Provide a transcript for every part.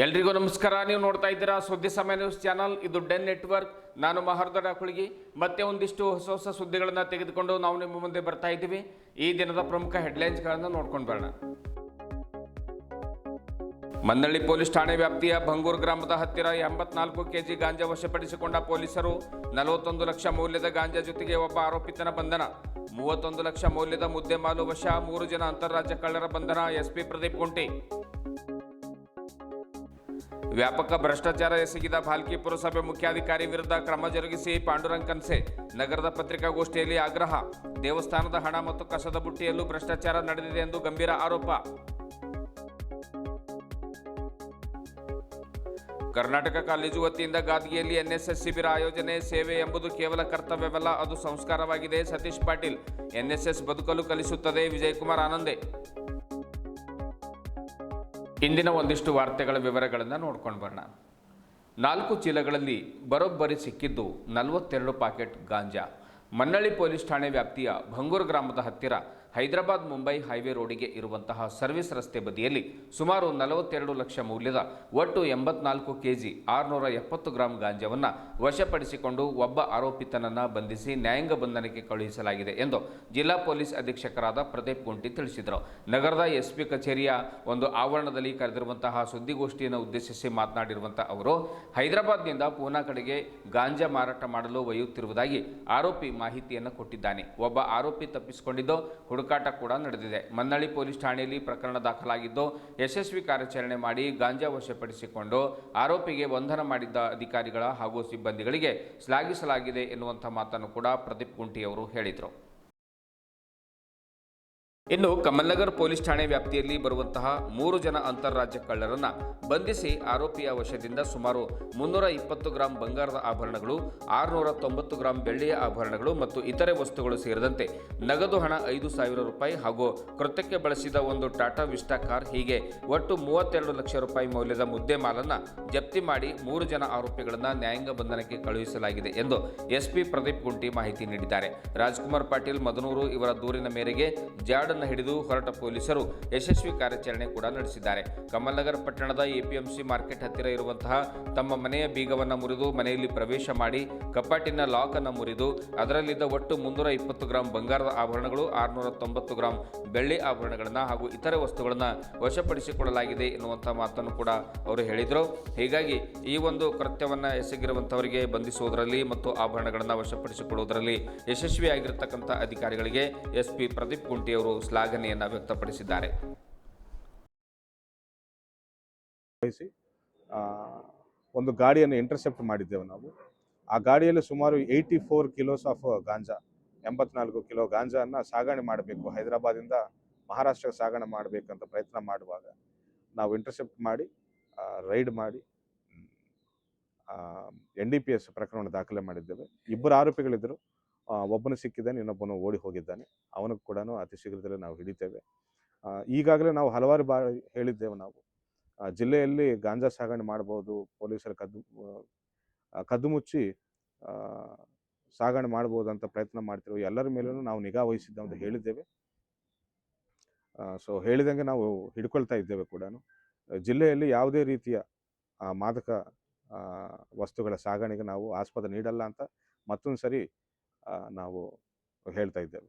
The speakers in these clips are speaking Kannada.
ಎಲ್ರಿಗೂ ನಮಸ್ಕಾರ. ನೀವು ನೋಡ್ತಾ ಇದ್ದೀರಾ ಸುದ್ದಿ ಸಮಯ ನ್ಯೂಸ್ ಚಾನಲ್. ಇದು ಡೆನ್ ನೆಟ್ವರ್ಕ್. ನಾನು ಮಹರ್ದಡ ಕುಳಗಿ. ಮತ್ತೆ ಒಂದಿಷ್ಟು ಹೊಸ ಸುದ್ದಿಗಳನ್ನು ತೆಗೆದುಕೊಂಡು ನಾವು ನಿಮ್ಮ ಮುಂದೆ ಬರ್ತಾ ಇದ್ದೀವಿ. ಈ ದಿನದ ಪ್ರಮುಖ ಹೆಡ್ಲೈನ್ಸ್ಗಳನ್ನು ನೋಡ್ಕೊಂಡು ಬರೋಣ. ಮನ್ನಳ್ಳಿ ಪೊಲೀಸ್ ಠಾಣೆ ವ್ಯಾಪ್ತಿಯ ಭಂಗೂರು ಗ್ರಾಮದ ಹತ್ತಿರ 84 ಕೆಜಿ ಗಾಂಜಾ ವಶಪಡಿಸಿಕೊಂಡ ಪೊಲೀಸರು. 41 ಲಕ್ಷ ಮೌಲ್ಯದ ಗಾಂಜಾ ಜೊತೆಗೆ ಒಬ್ಬ ಆರೋಪಿತನ ಬಂಧನ. 31 ಲಕ್ಷ ಮೌಲ್ಯದ ಮುದ್ದೆಮಾಲು ವಶ. 3 ಜನ ಅಂತಾರಾಜ್ಯ ಕಳ್ಳರ ಬಂಧನ. ಎಸ್ಪಿ ಪ್ರದೀಪ್ ಕುಂಟಿ. ವ್ಯಾಪಕ ಭ್ರಷ್ಟಾಚಾರ ಎಸಗಿದ ಭಾಲ್ಕಿ ಪುರಸಭೆ ಮುಖ್ಯಾಧಿಕಾರಿ ವಿರುದ್ಧ ಕ್ರಮ ಜರುಗಿಸಿ ಪಾಂಡುರಂಗ್ ಕನ್ಸೆ. ನಗರದ ಪತ್ರಿಕಾಗೋಷ್ಠಿಯಲ್ಲಿ ಆಗ್ರಹ. ದೇವಸ್ಥಾನದ ಹಣ ಮತ್ತು ಕಸದ ಬುಟ್ಟಿಯಲ್ಲೂ ಭ್ರಷ್ಟಾಚಾರ ನಡೆದಿದೆ ಎಂದು ಗಂಭೀರ ಆರೋಪ. ಕರ್ನಾಟಕ ಕಾಲೇಜು ವತಿಯಿಂದ ಗಾದಗಿಯಲ್ಲಿ ಎನ್ಎಸ್ಎಸ್ ಶಿಬಿರ ಆಯೋಜನೆ. ಸೇವೆ ಎಂಬುದು ಕೇವಲ ಕರ್ತವ್ಯವಲ್ಲ, ಅದು ಸಂಸ್ಕಾರವಾಗಿದೆ. ಸತೀಶ್ ಪಾಟೀಲ್. ಎನ್ಎಸ್ಎಸ್ ಬದುಕಲು ಕಲಿಸುತ್ತದೆ. ವಿಜಯಕುಮಾರ್ ಆನಂದೆ. ಇಂದಿನ ಒಂದಿಷ್ಟು ವಾರ್ತೆಗಳ ವಿವರಗಳನ್ನು ನೋಡ್ಕೊಂಡು ಬರೋಣ. 4 ಚೀಲಗಳಲ್ಲಿ ಬರೋಬ್ಬರಿ ಸಿಕ್ಕಿದ್ದು 42 ಪಾಕೆಟ್ ಗಾಂಜಾ. ಮನ್ನಳ್ಳಿ ಪೊಲೀಸ್ ಠಾಣೆ ವ್ಯಾಪ್ತಿಯ ಭಂಗೂರು ಗ್ರಾಮದ ಹತ್ತಿರ ಹೈದರಾಬಾದ್ ಮುಂಬೈ ಹೈವೇ ರೋಡಿಗೆ ಇರುವಂತಹ ಸರ್ವಿಸ್ ರಸ್ತೆ ಬದಿಯಲ್ಲಿ ಸುಮಾರು 42 ಲಕ್ಷ ಮೌಲ್ಯದ ಒಟ್ಟು 84 ಕೆಜಿ 670 ಗ್ರಾಂ ಗಾಂಜಾವನ್ನು ವಶಪಡಿಸಿಕೊಂಡು ಒಬ್ಬ ಆರೋಪಿತನನ್ನು ಬಂಧಿಸಿ ನ್ಯಾಯಾಂಗ ಬಂಧನಕ್ಕೆ ಕಳುಹಿಸಲಾಗಿದೆ ಎಂದು ಜಿಲ್ಲಾ ಪೊಲೀಸ್ ಅಧೀಕ್ಷಕರಾದ ಪ್ರದೀಪ್ ಕುಂಟಿ ತಿಳಿಸಿದರು. ನಗರದ ಎಸ್ಪಿ ಕಚೇರಿಯ ಒಂದು ಆವರಣದಲ್ಲಿ ಕರೆದಿರುವಂತಹ ಸುದ್ದಿಗೋಷ್ಠಿಯನ್ನು ಉದ್ದೇಶಿಸಿ ಮಾತನಾಡಿರುವಂತಹ ಅವರು, ಹೈದರಾಬಾದ್ನಿಂದ ಪೂನಾ ಕಡೆಗೆ ಗಾಂಜಾ ಮಾರಾಟ ಮಾಡಲು ಒಯ್ಯುತ್ತಿರುವುದಾಗಿ ಆರೋಪಿ ಮಾಹಿತಿಯನ್ನು ಕೊಟ್ಟಿದ್ದಾನೆ. ಒಬ್ಬ ಆರೋಪಿ ತಪ್ಪಿಸಿಕೊಂಡಿದ್ದು ಹುಡುಕಾಟ ಕೂಡ ನಡೆದಿದೆ. ಮನ್ನಳ್ಳಿ ಪೊಲೀಸ್ ಠಾಣೆಯಲ್ಲಿ ಪ್ರಕರಣ ದಾಖಲಾಗಿದ್ದು ಯಶಸ್ವಿ ಕಾರ್ಯಾಚರಣೆ ಮಾಡಿ ಗಾಂಜಾ ವಶಪಡಿಸಿಕೊಂಡು ಆರೋಪಿಗೆ ಬಂಧನ ಮಾಡಿದ್ದ ಅಧಿಕಾರಿಗಳ ಹಾಗೂ ಸಿಬ್ಬಂದಿಗಳಿಗೆ ಶ್ಲಾಘಿಸಲಾಗಿದೆ ಎನ್ನುವಂಥ ಮಾತನ್ನು ಕೂಡ ಪ್ರದೀಪ್ ಕುಂಟಿ ಅವರು ಹೇಳಿದರು. ಇನ್ನು ಕಮಲ್ನಗರ್ ಪೊಲೀಸ್ ಠಾಣೆ ವ್ಯಾಪ್ತಿಯಲ್ಲಿ ಬರುವಂತಹ 3 ಜನ ಅಂತಾರಾಜ್ಯ ಕಳ್ಳರನ್ನ ಬಂಧಿಸಿ ಆರೋಪಿಯ ವಶದಿಂದ ಸುಮಾರು 320 ಗ್ರಾಂ ಬಂಗಾರದ ಆಭರಣಗಳು, 690 ಗ್ರಾಂ ಬೆಳ್ಳಿಯ ಆಭರಣಗಳು ಮತ್ತು ಇತರೆ ವಸ್ತುಗಳು ಸೇರಿದಂತೆ ನಗದು ಹಣ 5,000 ರೂಪಾಯಿ ಹಾಗೂ ಕೃತ್ಯಕ್ಕೆ ಬಳಸಿದ ಒಂದು ಟಾಟಾ ವಿಸ್ಟಾ ಕಾರ್, ಹೀಗೆ ಒಟ್ಟು 32 ಲಕ್ಷ ರೂಪಾಯಿ ಮೌಲ್ಯದ ಮುದ್ದೆ ಮಾಲನ್ನ ಜಪ್ತಿ ಮಾಡಿ 3 ಜನ ಆರೋಪಿಗಳನ್ನು ನ್ಯಾಯಾಂಗ ಬಂಧನಕ್ಕೆ ಕಳುಹಿಸಲಾಗಿದೆ ಎಂದು ಎಸ್ಪಿ ಪ್ರದೀಪ್ ಕುಂಟಿ ಮಾಹಿತಿ ನೀಡಿದ್ದಾರೆ. ರಾಜ್ಕುಮಾರ್ ಪಾಟೀಲ್ ಮದನೂರು ಇವರ ದೂರಿನ ಮೇರೆಗೆ ಜಾಡ ಹಿಡಿದು ಹೊರಟ ಪೊಲೀಸರು ಯಶಸ್ವಿ ಕಾರ್ಯಾಚರಣೆ ಕೂಡ ನಡೆಸಿದ್ದಾರೆ. ಕಮಲ್ನಗರ್ ಪಟ್ಟಣದ ಎಪಿಎಂಸಿ ಮಾರ್ಕೆಟ್ ಹತ್ತಿರ ಇರುವಂತಹ ತಮ್ಮ ಮನೆಯ ಬೀಗವನ್ನು ಮುರಿದು ಮನೆಯಲ್ಲಿ ಪ್ರವೇಶ ಮಾಡಿ ಕಪಾಟಿನ ಲಾಕ್ ಅನ್ನು ಮುರಿದು ಅದರಲ್ಲಿದ್ದ ಒಟ್ಟು 320 ಗ್ರಾಂ ಬಂಗಾರದ ಆಭರಣಗಳು, 690 ಗ್ರಾಂ ಬೆಳ್ಳಿ ಆಭರಣಗಳನ್ನು ಹಾಗೂ ಇತರೆ ವಸ್ತುಗಳನ್ನು ವಶಪಡಿಸಿಕೊಳ್ಳಲಾಗಿದೆ ಎನ್ನುವಂತಹ ಮಾತನ್ನು ಕೂಡ ಅವರು ಹೇಳಿದರು. ಹೀಗಾಗಿ ಈ ಒಂದು ಕೃತ್ಯವನ್ನು ಎಸಗಿರುವಂತವರಿಗೆ ಬಂಧಿಸುವುದರಲ್ಲಿ ಮತ್ತು ಆಭರಣಗಳನ್ನು ವಶಪಡಿಸಿಕೊಳ್ಳುವುದರಲ್ಲಿ ಯಶಸ್ವಿಯಾಗಿರತಕ್ಕಂಥ ಅಧಿಕಾರಿಗಳಿಗೆ ಎಸ್ಪಿ ಪ್ರದೀಪ್ ಕುಂಟಿ ಅವರು ಶ್ಲಾಘನೆಯನ್ನು ವ್ಯಕ್ತಪಡಿಸಿದ್ದಾರೆ. ಒಂದು ಗಾಡಿಯನ್ನು ಇಂಟರ್ಸೆಪ್ಟ್ ಮಾಡಿದ್ದೇವೆ ನಾವು. ಆ ಗಾಡಿಯಲ್ಲಿ ಸುಮಾರು 84 ಕಿಲೋಸ್ ಆಫ್ ಗಾಂಜಾ, 84 ಕಿಲೋ ಗಾಂಜಾವನ್ನು ಸಾಗಣೆ ಮಾಡಬೇಕು, ಹೈದರಾಬಾದಿಂದ ಮಹಾರಾಷ್ಟ್ರಕ್ಕೆ ಸಾಗಣೆ ಮಾಡಬೇಕಂತ ಪ್ರಯತ್ನ ಮಾಡುವಾಗ ನಾವು ಇಂಟರ್ಸೆಪ್ಟ್ ಮಾಡಿ ರೈಡ್ ಮಾಡಿ NDPS ಪ್ರಕರಣ ದಾಖಲೆ ಮಾಡಿದ್ದೇವೆ. 2 ಆರೋಪಿಗಳಿದ್ದರು. ಒಬ್ಬನು ಸಿಕ್ಕಿದ್ದಾನೆ, ಇನ್ನೊಬ್ಬನು ಓಡಿ ಹೋಗಿದ್ದಾನೆ. ಅವನಿಗೆ ಕೂಡ ಅತಿ ಶೀಘ್ರದಲ್ಲೇ ನಾವು ಹಿಡಿತೇವೆ. ಈಗಾಗಲೇ ನಾವು ಹಲವಾರು ಬಾರಿ ಹೇಳಿದ್ದೇವೆ, ನಾವು ಜಿಲ್ಲೆಯಲ್ಲಿ ಗಾಂಜಾ ಸಾಗಣೆ ಮಾಡ್ಬೋದು, ಪೊಲೀಸರು ಕದ್ದು ಮುಚ್ಚಿ ಸಾಗಣೆ ಮಾಡ್ಬೋದು ಅಂತ ಪ್ರಯತ್ನ ಮಾಡ್ತಿರೋ ಎಲ್ಲರ ಮೇಲೂ ನಾವು ನಿಗಾ ವಹಿಸಿದ್ದೇವೆ ಅಂತ ಹೇಳಿದ್ದೇವೆ. ಸೊ ಹೇಳಿದಂಗೆ ನಾವು ಹಿಡ್ಕೊಳ್ತಾ ಇದ್ದೇವೆ ಕೂಡ. ಜಿಲ್ಲೆಯಲ್ಲಿ ಯಾವುದೇ ರೀತಿಯ ಮಾದಕ ವಸ್ತುಗಳ ಸಾಗಣೆಗೆ ನಾವು ಆಸ್ಪದ ನೀಡಲ್ಲ ಅಂತ ಮತ್ತೊಂದು ಸರಿ ನಾವು ಹೇಳ್ತಾ ಇದ್ದೇವೆ.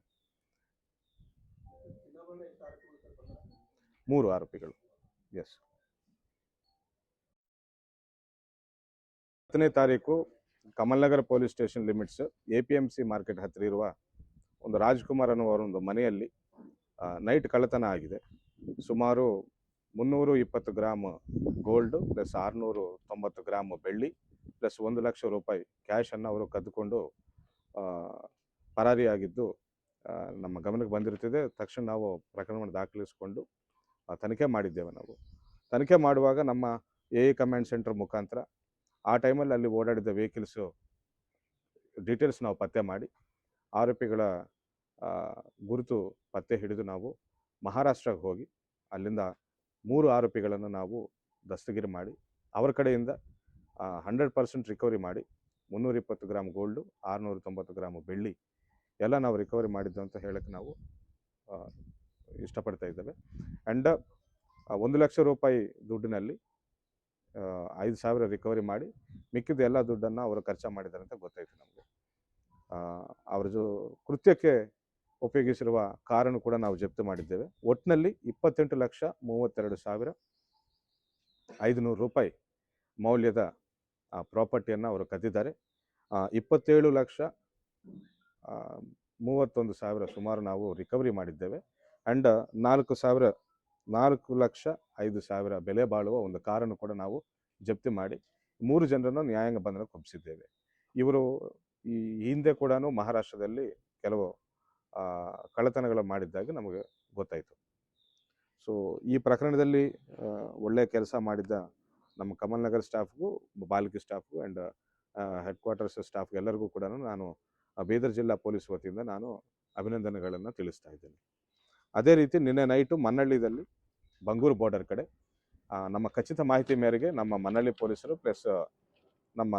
3 ಆರೋಪಿಗಳು. ಎಸ್. 10ನೇ ತಾರೀಕು Kamalnagar police station limits APMC market ಹತ್ತಿರ ಇರುವ ಒಂದು ರಾಜ್ಕುಮಾರ್ ಅನ್ನುವರ ಒಂದು ಮನೆಯಲ್ಲಿ ನೈಟ್ ಕಳ್ಳತನ ಆಗಿದೆ. ಸುಮಾರು 320 ಗ್ರಾಮ್ ಗೋಲ್ಡ್ ಪ್ಲಸ್ 690 ಗ್ರಾಮ್ ಬೆಳ್ಳಿ ಪ್ಲಸ್ 1 ಲಕ್ಷ ರೂಪಾಯಿ ಕ್ಯಾಶನ್ನು ಅವರು ಕದ್ದುಕೊಂಡು ಪರಾರಿಯಾಗಿದ್ದು ನಮ್ಮ ಗಮನಕ್ಕೆ ಬಂದಿರುತ್ತದೆ. ತಕ್ಷಣ ನಾವು ಪ್ರಕರಣವನ್ನು ದಾಖಲಿಸಿಕೊಂಡು ತನಿಖೆ ಮಾಡಿದ್ದೇವೆ. ನಾವು ತನಿಖೆ ಮಾಡುವಾಗ ನಮ್ಮ AE ಕಮಾಂಡ್ ಸೆಂಟರ್ ಮುಖಾಂತರ ಆ ಟೈಮಲ್ಲಿ ಅಲ್ಲಿ ಓಡಾಡಿದ ವೆಹಿಕಲ್ಸು ಡೀಟೇಲ್ಸ್ ನಾವು ಪತ್ತೆ ಮಾಡಿ ಆರೋಪಿಗಳ ಗುರುತು ಪತ್ತೆ ಹಿಡಿದು ನಾವು ಮಹಾರಾಷ್ಟ್ರಕ್ಕೆ ಹೋಗಿ ಅಲ್ಲಿಂದ 3 ಆರೋಪಿಗಳನ್ನು ನಾವು ದಸ್ತಗಿರಿ ಮಾಡಿ ಅವರ ಕಡೆಯಿಂದ 100% ರಿಕವರಿ ಮಾಡಿ 320 ಗ್ರಾಮ್ ಗೋಲ್ಡು, 690 ಗ್ರಾಮ್ ಬೆಳ್ಳಿ ಎಲ್ಲ ನಾವು ರಿಕವರಿ ಮಾಡಿದ್ದು ಅಂತ ಹೇಳಕ್ಕೆ ನಾವು ಇಷ್ಟಪಡ್ತಾ ಇದ್ದೇವೆ. ಆ್ಯಂಡ್ 1 ಲಕ್ಷ ರೂಪಾಯಿ ದುಡ್ಡಿನಲ್ಲಿ 5,000 ರಿಕವರಿ ಮಾಡಿ ಮಿಕ್ಕಿದ ಎಲ್ಲ ದುಡ್ಡನ್ನು ಅವರು ಖರ್ಚು ಮಾಡಿದ್ದಾರೆ ಅಂತ ಗೊತ್ತಾಯಿತು ನಮಗೆ. ಅವ್ರ ಕೃತ್ಯಕ್ಕೆ ಉಪಯೋಗಿಸಿರುವ ಕಾರನ್ನು ಕೂಡ ನಾವು ಜಪ್ತಿ ಮಾಡಿದ್ದೇವೆ. ಒಟ್ಟಿನಲ್ಲಿ 28,32,500 ರೂಪಾಯಿ ಮೌಲ್ಯದ ಪ್ರಾಪರ್ಟಿಯನ್ನು ಅವರು ಕದ್ದಿದ್ದಾರೆ. 27,31,000 ಸುಮಾರು ನಾವು ರಿಕವರಿ ಮಾಡಿದ್ದೇವೆ. ಆ್ಯಂಡ್ 4,05,000 ಬೆಲೆ ಬಾಳುವ ಒಂದು ಕಾರನ್ನು ಕೂಡ ನಾವು ಜಪ್ತಿ ಮಾಡಿ 3 ಜನರನ್ನು ನ್ಯಾಯಾಂಗ ಬಂಧನಕ್ಕೆ ಒಪ್ಪಿಸಿದ್ದೇವೆ. ಇವರು ಈ ಹಿಂದೆ ಕೂಡ ಮಹಾರಾಷ್ಟ್ರದಲ್ಲಿ ಕೆಲವು ಕಳ್ಳತನಗಳು ಮಾಡಿದ್ದಾಗಿ ನಮಗೆ ಗೊತ್ತಾಯಿತು. ಸೊ ಈ ಪ್ರಕರಣದಲ್ಲಿ ಒಳ್ಳೆಯ ಕೆಲಸ ಮಾಡಿದ್ದ ನಮ್ಮ ಕಮಲ್ ನಗರ್ ಸ್ಟಾಫ್ಗೂ, ಬಾಲ್ಕಿ ಸ್ಟಾಫ್ಗೂ ಆ್ಯಂಡ್ ಹೆಡ್ ಕ್ವಾರ್ಟರ್ಸ್ ಸ್ಟಾಫ್ಗೆ ಎಲ್ಲರಿಗೂ ಕೂಡ ನಾನು ಬೀದರ್ ಜಿಲ್ಲಾ ಪೊಲೀಸ್ ವತಿಯಿಂದ ನಾನು ಅಭಿನಂದನೆಗಳನ್ನು ತಿಳಿಸ್ತಾ ಇದ್ದೇನೆ. ಅದೇ ರೀತಿ ನಿನ್ನೆ ನೈಟು ಮನ್ನಳ್ಳಿದಲ್ಲಿ ಬಂಗೂರು ಬಾರ್ಡರ್ ಕಡೆ ನಮ್ಮ ಖಚಿತ ಮಾಹಿತಿ ಮೇರೆಗೆ ನಮ್ಮ ಮನ್ನಳ್ಳಿ ಪೊಲೀಸರು ಪ್ಲಸ್ ನಮ್ಮ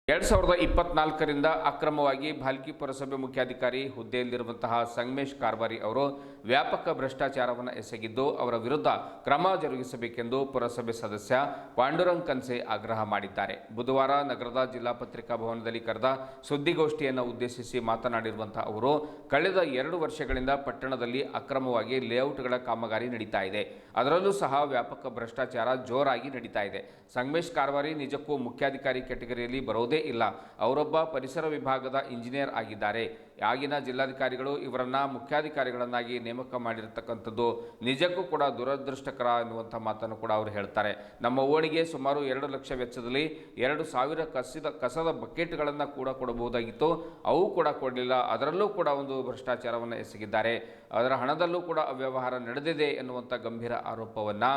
2024ರಿಂದ ಅಕ್ರಮವಾಗಿ ಭಾಲ್ಕಿ ಪುರಸಭೆ ಮುಖ್ಯಾಧಿಕಾರಿ ಹುದ್ದೆಯಲ್ಲಿರುವಂತಹ ಸಂಗಮೇಶ್ ಕಾರ್ಬಾರಿ ಅವರು ವ್ಯಾಪಕ ಭ್ರಷ್ಟಾಚಾರವನ್ನು ಎಸಗಿದ್ದು ಅವರ ವಿರುದ್ಧ ಕ್ರಮ ಜರುಗಿಸಬೇಕೆಂದು ಪುರಸಭೆ ಸದಸ್ಯ ಪಾಂಡುರಂಗ್ ಕನ್ಸೆ ಆಗ್ರಹ ಮಾಡಿದ್ದಾರೆ. ಬುಧವಾರ ನಗರದ ಜಿಲ್ಲಾ ಪತ್ರಿಕಾ ಭವನದಲ್ಲಿ ಕರೆದ ಸುದ್ದಿಗೋಷ್ಠಿಯನ್ನು ಉದ್ದೇಶಿಸಿ ಮಾತನಾಡಿರುವಂತಹ ಅವರು ಕಳೆದ 2 ವರ್ಷಗಳಿಂದ ಪಟ್ಟಣದಲ್ಲಿ ಅಕ್ರಮವಾಗಿ ಲೇಔಟ್ಗಳ ಕಾಮಗಾರಿ ನಡೀತಾ ಇದೆ. ಅದರಲ್ಲೂ ಸಹ ವ್ಯಾಪಕ ಭ್ರಷ್ಟಾಚಾರ ಜೋರಾಗಿ ನಡೀತಾ ಇದೆ. ಸಂಗಮೇಶ್ ಕಾರ್ಬಾರಿ ನಿಜಕ್ಕೂ ಮುಖ್ಯಾಧಿಕಾರಿ ಕ್ಯಾಟಗರಿಯಲ್ಲಿ ಬರೋದೇ ಇಲ್ಲ. ಅವರೊಬ್ಬ ಪರಿಸರ ವಿಭಾಗದ ಇಂಜಿನಿಯರ್ ಆಗಿದ್ದಾರೆ. ಆಗಿನ ಜಿಲ್ಲಾಧಿಕಾರಿಗಳು ಇವರನ್ನ ಮುಖ್ಯಾಧಿಕಾರಿಗಳನ್ನಾಗಿ ನೇಮಕ ಮಾಡಿರತಕ್ಕಂಥದ್ದು ನಿಜಕ್ಕೂ ಕೂಡ ದುರದೃಷ್ಟಕರ ಎನ್ನುವಂಥ ಮಾತನ್ನು ಕೂಡ ಅವರು ಹೇಳ್ತಾರೆ. ನಮ್ಮ ಓಣಿಗೆ ಸುಮಾರು 2 ಲಕ್ಷ ವೆಚ್ಚದಲ್ಲಿ 2,000 ಕಸದ ಬಕೆಟ್ಗಳನ್ನು ಕೂಡ ಕೊಡಬಹುದಾಗಿತ್ತು, ಅವು ಕೂಡ ಕೊಡಲಿಲ್ಲ. ಅದರಲ್ಲೂ ಕೂಡ ಒಂದು ಭ್ರಷ್ಟಾಚಾರವನ್ನು ಎಸಗಿದ್ದಾರೆ. ಅದರ ಹಣದಲ್ಲೂ ಕೂಡ ಅವ್ಯವಹಾರ ನಡೆದಿದೆ ಎನ್ನುವಂಥ ಗಂಭೀರ ಆರೋಪವನ್ನು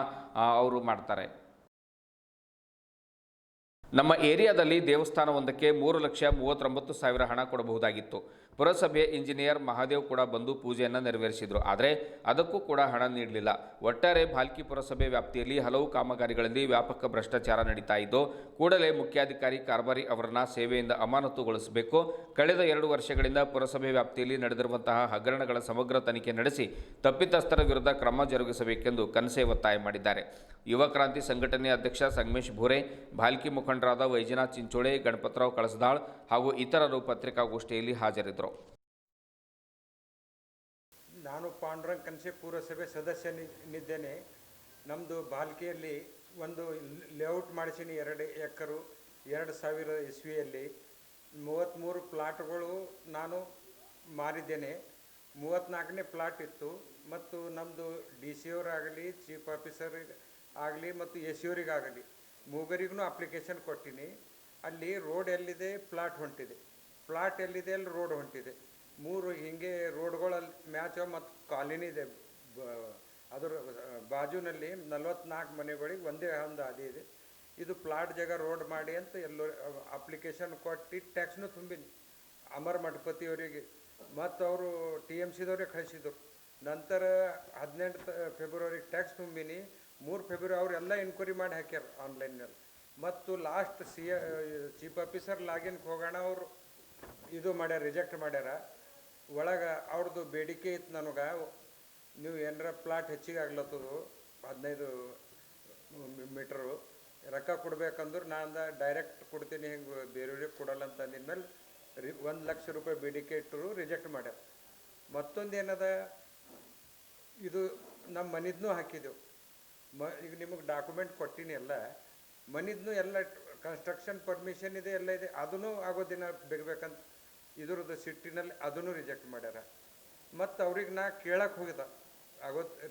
ಅವರು ಮಾಡ್ತಾರೆ. ನಮ್ಮ ಏರಿಯಾದಲ್ಲಿ ದೇವಸ್ಥಾನವೊಂದಕ್ಕೆ 3,39,000 ಹಣ ಕೊಡಬಹುದಾಗಿತ್ತು. ಪುರಸಭೆ ಇಂಜಿನಿಯರ್ ಮಹಾದೇವ್ ಕೂಡ ಬಂದು ಪೂಜೆಯನ್ನು ನೆರವೇರಿಸಿದರು. ಆದರೆ ಅದಕ್ಕೂ ಕೂಡ ಹಣ ನೀಡಲಿಲ್ಲ. ಒಟ್ಟಾರೆ ಭಾಲ್ಕಿ ಪುರಸಭೆ ವ್ಯಾಪ್ತಿಯಲ್ಲಿ ಹಲವು ಕಾಮಗಾರಿಗಳಲ್ಲಿ ವ್ಯಾಪಕ ಭ್ರಷ್ಟಾಚಾರ ನಡೀತಾ ಇದ್ದು ಕೂಡಲೇ ಮುಖ್ಯಾಧಿಕಾರಿ ಕಾರ್ಬಾರಿ ಅವರನ್ನ ಸೇವೆಯಿಂದ ಅಮಾನತುಗೊಳಿಸಬೇಕು. ಕಳೆದ 2 ವರ್ಷಗಳಿಂದ ಪುರಸಭೆ ವ್ಯಾಪ್ತಿಯಲ್ಲಿ ನಡೆದಿರುವಂತಹ ಹಗರಣಗಳ ಸಮಗ್ರ ತನಿಖೆ ನಡೆಸಿ ತಪ್ಪಿತಸ್ಥರ ವಿರುದ್ಧ ಕ್ರಮ ಜರುಗಿಸಬೇಕೆಂದು ಕನ್ಸೆ ಒತ್ತಾಯ ಮಾಡಿದ್ದಾರೆ. ಯುವ ಕ್ರಾಂತಿ ಸಂಘಟನೆ ಅಧ್ಯಕ್ಷ ಸಂಗಮೇಶ್ ಭೂರೆ, ಭಾಲ್ಕಿ ಮುಖಂಡರಾದ ವೈಜನಾಥ್ ಚಿಂಚೋಳೆ, ಗಣಪತರಾವ್ ಕಳಸದಾಳ್ ಹಾಗೂ ಇತರರು ಪತ್ರಿಕಾಗೋಷ್ಠಿಯಲ್ಲಿ ಹಾಜರಿದ್ದರು. ನಾನು ಪಾಂಡುರಂಗ್ ಕನ್ಸೆ ಪುರಸಭೆ ಸದಸ್ಯನಿದ್ದೇನೆ. ನಮ್ಮದು ಬಾಲ್ಕಿಯಲ್ಲಿ ಒಂದು ಲೇಔಟ್ ಮಾಡಿಸಿನಿ 2 ಎಕರೆ 2000 ಇಸ್ವಿಯಲ್ಲಿ 33 ಪ್ಲಾಟ್ಗಳು ನಾನು ಮಾರಿದ್ದೇನೆ. 34ನೇ ಪ್ಲಾಟ್ ಇತ್ತು. ಮತ್ತು ನಮ್ಮದು DC ಅವರಾಗಲಿ, ಚೀಫ್ ಆಫೀಸರ್ ಆಗಲಿ ಮತ್ತು AC ಅವರಿಗಾಗಲಿ ಮೂಗರಿಗೂ ಅಪ್ಲಿಕೇಶನ್ ಕೊಟ್ಟಿನಿ. ಅಲ್ಲಿ ರೋಡ್ ಎಲ್ಲಿದೆ ಪ್ಲಾಟ್ ಹೊಂಟಿದೆ, ಪ್ಲಾಟ್ ಎಲ್ಲಿದೆ ಅಲ್ಲಿ ರೋಡ್ ಹೊಂಟಿದೆ. 3 ಹಿಂಗೆ ರೋಡ್ಗಳಲ್ಲಿ ಮ್ಯಾಚ್ ಮತ್ತು ಕಾಲೋನಿ ಇದೆ. ಅದರ ಬಾಜುನಲ್ಲಿ 44 ಮನೆಗಳಿಗೆ ಒಂದೇ ಒಂದು ಹಾದಿ ಇದೆ. ಇದು ಪ್ಲಾಟ್ ಜಾಗ ರೋಡ್ ಮಾಡಿ ಅಂತ ಎಲ್ಲೋ ಅಪ್ಲಿಕೇಶನ್ ಕೊಟ್ಟು ಟ್ಯಾಕ್ಸ್ನು ತುಂಬಿನಿ ಅಮರ್ ಮಠಪತಿ ಅವರಿಗೆ. ಮತ್ತು ಅವರು TMCದವ್ರಿಗೆ ಕಳಿಸಿದರು. ನಂತರ 18 ಫೆಬ್ರವರಿಗೆ ಟ್ಯಾಕ್ಸ್ ತುಂಬಿನಿ. 3 ಫೆಬ್ರವರಿ ಅವರೆಲ್ಲ ಎನ್ಕ್ವೈರಿ ಮಾಡಿ ಹಾಕ್ಯಾರ ಆನ್ಲೈನ್ನಲ್ಲಿ. ಮತ್ತು ಲಾಸ್ಟ್ ಚೀಫ್ ಆಫೀಸರ್ ಲಾಗಿನ್ಗೆ ಹೋಗೋಣ ಅವರು ಇದು ಮಾಡ್ಯಾರ, ರಿಜೆಕ್ಟ್ ಮಾಡ್ಯಾರ. ಒಳಗೆ ಅವ್ರದ್ದು ಬೇಡಿಕೆ ಇತ್ತು ನನಗೆ, ನೀವು ಏನಾರ ಪ್ಲಾಟ್ ಹೆಚ್ಚಿಗೆ ಆಗ್ಲತ್ತದು 15 ಮೀಟ್ರು ರೊಕ್ಕ ಕೊಡ್ಬೇಕಂದ್ರೆ ನಾನು ಡೈರೆಕ್ಟ್ ಕೊಡ್ತೀನಿ, ಹಿಂಗೆ ಬೇರೆಯವ್ರಿಗೆ ಕೊಡಲ್ಲ ಅಂತ ಅಂದಿದ್ಮೇಲೆ 1 ಲಕ್ಷ ರೂಪಾಯಿ ಬೇಡಿಕೆ ಇಟ್ಟರು, ರಿಜೆಕ್ಟ್ ಮಾಡ್ಯಾರ. ಮತ್ತೊಂದು ಏನದ, ಇದು ನಮ್ಮ ಮನಿದ್ನೂ ಹಾಕಿದೆವು. ಈಗ ನಿಮಗೆ ಡಾಕ್ಯುಮೆಂಟ್ ಕೊಟ್ಟಿನಿ ಎಲ್ಲ, ಮನಿದ್ನೂ ಎಲ್ಲ ಕನ್ಸ್ಟ್ರಕ್ಷನ್ ಪರ್ಮಿಷನ್ ಇದೆ, ಎಲ್ಲ ಇದೆ. ಅದೂ ಆಗೋ ದಿನ ಬೇಕಂತ ಇದ್ರದ್ದು ಸಿಟ್ಟಿನಲ್ಲಿ ಅದನ್ನು ರಿಜೆಕ್ಟ್ ಮಾಡ್ಯಾರ. ಮತ್ತು ಅವ್ರಿಗೆ ನಾ ಕೇಳಕ್ಕೆ ಹೋಗಿದ್ದ,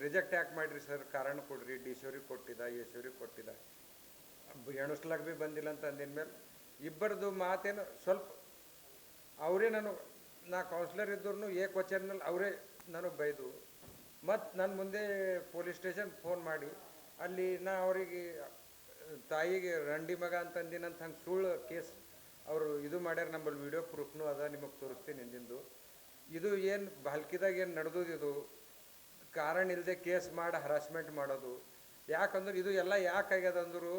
ರಿಜೆಕ್ಟ್ ಯಾಕೆ ಮಾಡಿರಿ ಸರ್, ಕಾರಣ ಕೊಡ್ರಿ. DC ಅವ್ರಿಗೆ ಕೊಟ್ಟಿದ್ದ, AC ಅವ್ರಿಗೆ ಕೊಟ್ಟಿದ್ದ, ಎಣಿಸ್ಲಾಗ ಭೀ ಬಂದಿಲ್ಲ ಅಂತ ಅಂದಿದ್ಮೇಲೆ ಇಬ್ಬರದು ಮಾತೇನು ಸ್ವಲ್ಪ ಅವರೇ ನಾ ಕೌನ್ಸಿಲರ್ ಇದ್ದವ್ರು ಏಕವಚನಲ್ಲಿ ಅವರೇ ನನಗೆ ಬೈದು. ಮತ್ತು ನನ್ನ ಮುಂದೆ ಪೊಲೀಸ್ ಸ್ಟೇಷನ್ ಫೋನ್ ಮಾಡಿ ಅಲ್ಲಿ ನಾ ಅವರಿಗೆ ತಾಯಿಗೆ ರಂಡಿ ಮಗ ಅಂತಂದಿನಂತ ಹಂಗೆ ಸುಳ್ಳು ಕೇಸ್ ಅವರು ಇದು ಮಾಡ್ಯಾರ. ನಮ್ಮಲ್ಲಿ ವಿಡಿಯೋ ಪ್ರೂಫ್ನೂ ಅದ, ನಿಮಗೆ ತೋರಿಸ್ತೀನಿ ಹಿಂದಿಂದು. ಇದು ಏನು ಬಾಲ್ಕಿದಾಗ ಏನು ನಡೆದೋದು, ಇದು ಕಾರಣ ಇಲ್ಲದೆ ಕೇಸ್ ಮಾಡಿ ಹರಾಸ್ಮೆಂಟ್ ಮಾಡೋದು. ಯಾಕಂದ್ರೆ ಇದು ಎಲ್ಲ ಯಾಕಾಗ್ಯದ ಅಂದರು,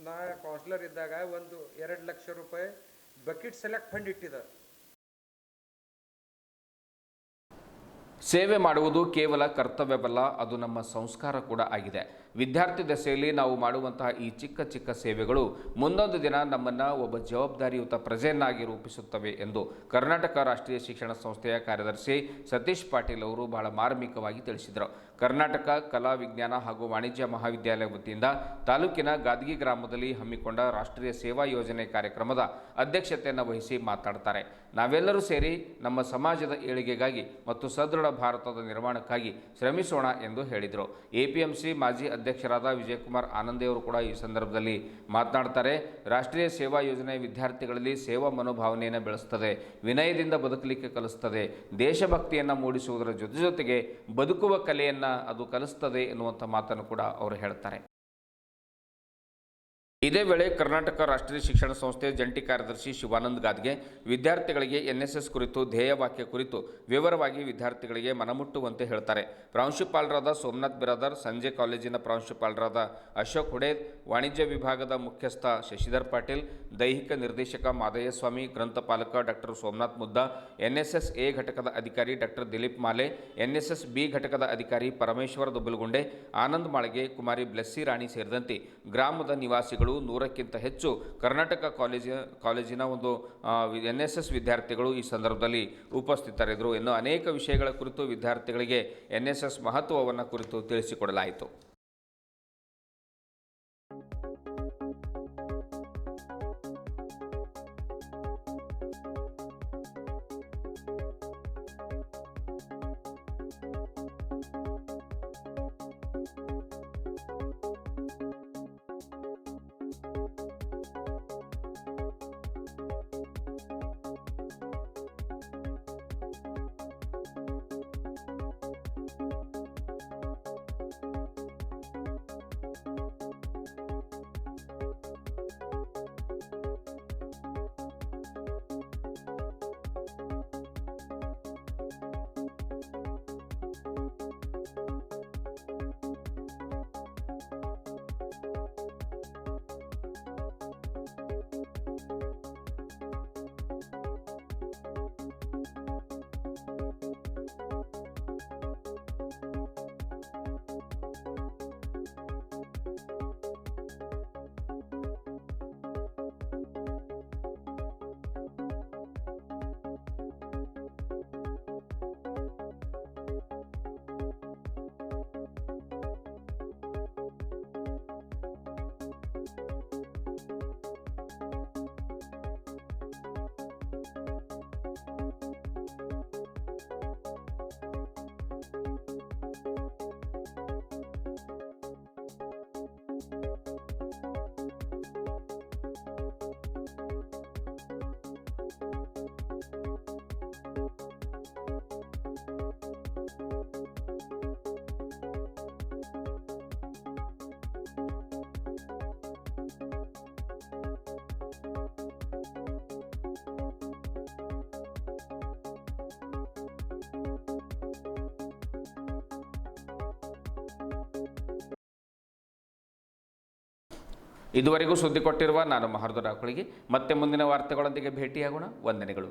ನಾ ಕೌನ್ಸಿಲರ್ ಇದ್ದಾಗ ಒಂದು 2 ಲಕ್ಷ ರೂಪಾಯಿ ಬಕೆಟ್ ಸೆಲೆಕ್ಟ್ ಫಂಡ್ ಇಟ್ಟಿದ. ಸೇವೆ ಮಾಡುವುದು ಕೇವಲ ಕರ್ತವ್ಯವಲ್ಲ, ಅದು ನಮ್ಮ ಸಂಸ್ಕಾರ ಕೂಡ ಆಗಿದೆ. ವಿದ್ಯಾರ್ಥಿ ದಶೆಯಲ್ಲಿ ನಾವು ಮಾಡುವಂತಹ ಈ ಚಿಕ್ಕ ಚಿಕ್ಕ ಸೇವೆಗಳು ಮುಂದೊಂದು ದಿನ ನಮ್ಮನ್ನು ಒಬ್ಬ ಜವಾಬ್ದಾರಿಯುತ ಪ್ರಜೆಯನ್ನಾಗಿ ರೂಪಿಸುತ್ತವೆ ಎಂದು ಕರ್ನಾಟಕ ರಾಷ್ಟ್ರೀಯ ಶಿಕ್ಷಣ ಸಂಸ್ಥೆಯ ಕಾರ್ಯದರ್ಶಿ ಸತೀಶ್ ಪಾಟೀಲ್ ಅವರು ಬಹಳ ಮಾರ್ಮಿಕವಾಗಿ ತಿಳಿಸಿದರು. ಕರ್ನಾಟಕ ಕಲಾ ವಿಜ್ಞಾನ ಹಾಗೂ ವಾಣಿಜ್ಯ ಮಹಾವಿದ್ಯಾಲಯ ವತಿಯಿಂದ ತಾಲೂಕಿನ ಗಾದಗಿ ಗ್ರಾಮದಲ್ಲಿ ಹಮ್ಮಿಕೊಂಡ ರಾಷ್ಟ್ರೀಯ ಸೇವಾ ಯೋಜನೆ ಕಾರ್ಯಕ್ರಮದ ಅಧ್ಯಕ್ಷತೆಯನ್ನು ವಹಿಸಿ ಮಾತನಾಡುತ್ತಾರೆ. ನಾವೆಲ್ಲರೂ ಸೇರಿ ನಮ್ಮ ಸಮಾಜದ ಏಳಿಗೆಗಾಗಿ ಮತ್ತು ಸದೃಢ ಭಾರತದ ನಿರ್ಮಾಣಕ್ಕಾಗಿ ಶ್ರಮಿಸೋಣ ಎಂದು ಹೇಳಿದರು. ಎಪಿಎಂಸಿ ಮಾಜಿ ಅಧ್ಯಕ್ಷರಾದ ವಿಜಯಕುಮಾರ್ ಆನಂದೇವರು ಕೂಡ ಈ ಸಂದರ್ಭದಲ್ಲಿ ಮಾತನಾಡ್ತಾರೆ. ರಾಷ್ಟ್ರೀಯ ಸೇವಾ ಯೋಜನೆ ವಿದ್ಯಾರ್ಥಿಗಳಲ್ಲಿ ಸೇವಾ ಮನೋಭಾವನೆಯನ್ನು ಬೆಳೆಸುತ್ತದೆ, ವಿನಯದಿಂದ ಬದುಕಲಿಕ್ಕೆ ಕಲಿಸುತ್ತದೆ, ದೇಶಭಕ್ತಿಯನ್ನು ಮೂಡಿಸುವುದರ ಜೊತೆಗೆ ಬದುಕುವ ಕಲೆಯನ್ನು ಅದು ಕಲಿಸುತ್ತದೆ ಎನ್ನುವಂಥ ಮಾತನ್ನು ಕೂಡ ಅವರು ಹೇಳ್ತಾರೆ. ಇದೇ ವೇಳೆ ಕರ್ನಾಟಕ ರಾಷ್ಟ್ರೀಯ ಶಿಕ್ಷಣ ಸಂಸ್ಥೆ ಜಂಟಿ ಕಾರ್ಯದರ್ಶಿ ಶಿವಾನಂದ್ ಗಾದ್ಗೆ ವಿದ್ಯಾರ್ಥಿಗಳಿಗೆ ಎನ್ಎಸ್ಎಸ್ ಕುರಿತು ಧ್ಯೇಯವಾಕ್ಯ ಕುರಿತು ವಿವರವಾಗಿ ವಿದ್ಯಾರ್ಥಿಗಳಿಗೆ ಮನಮುಟ್ಟುವಂತೆ ಹೇಳ್ತಾರೆ. ಪ್ರಾಂಶುಪಾಲರಾದ ಸೋಮನಾಥ್ ಬಿರಾದರ್, ಸಂಜೆ ಕಾಲೇಜಿನ ಪ್ರಾಂಶುಪಾಲರಾದ ಅಶೋಕ್ ಹುಡೇದ್, ವಾಣಿಜ್ಯ ವಿಭಾಗದ ಮುಖ್ಯಸ್ಥ ಶಶಿಧರ್ ಪಾಟೀಲ್, ದೈಹಿಕ ನಿರ್ದೇಶಕ ಮಾದಯ್ಯಸ್ವಾಮಿ, ಗ್ರಂಥಪಾಲಕ doctor Somanath Mudda, NSS A ಘಟಕದ ಅಧಿಕಾರಿ ಡಾಕ್ಟರ್ ದಿಲೀಪ್ ಮಾಲೆ, ಎನ್ಎಸ್ಎಸ್ ಬಿ ಘಟಕದ ಅಧಿಕಾರಿ ಪರಮೇಶ್ವರ ದುಬ್ಬಲಗುಂಡೆ, ಆನಂದ್ ಮಾಳಗೆ, ಕುಮಾರಿ ಬ್ಲೆಸ್ಸಿ ರಾಣಿ ಸೇರಿದಂತೆ ಗ್ರಾಮದ ನಿವಾಸಿಗಳು 100ಕ್ಕಿಂತ ಹೆಚ್ಚು ಕರ್ನಾಟಕ ಕಾಲೇಜಿನ ಒಂದು ಎನ್ಎಸ್ಎಸ್ ವಿದ್ಯಾರ್ಥಿಗಳು ಈ ಸಂದರ್ಭದಲ್ಲಿ ಉಪಸ್ಥಿತರಿದ್ದರು. ಇನ್ನು ಅನೇಕ ವಿಷಯಗಳ ಕುರಿತು ವಿದ್ಯಾರ್ಥಿಗಳಿಗೆ ಎನ್ಎಸ್ಎಸ್ ಮಹತ್ವವನ್ನು ಕುರಿತು ತಿಳಿಸಿಕೊಡಲಾಯಿತು. ಇದುವರೆಗೂ ಸುದ್ದಿ ಕೊಟ್ಟಿರುವ ನಾನು ಮಹರ್ದರಾಕುಳಿಗೆ ಮತ್ತೆ ಮುಂದಿನ ವಾರ್ತೆಗಳೊಂದಿಗೆ ಭೇಟಿಯಾಗೋಣ. ವಂದನೆಗಳು.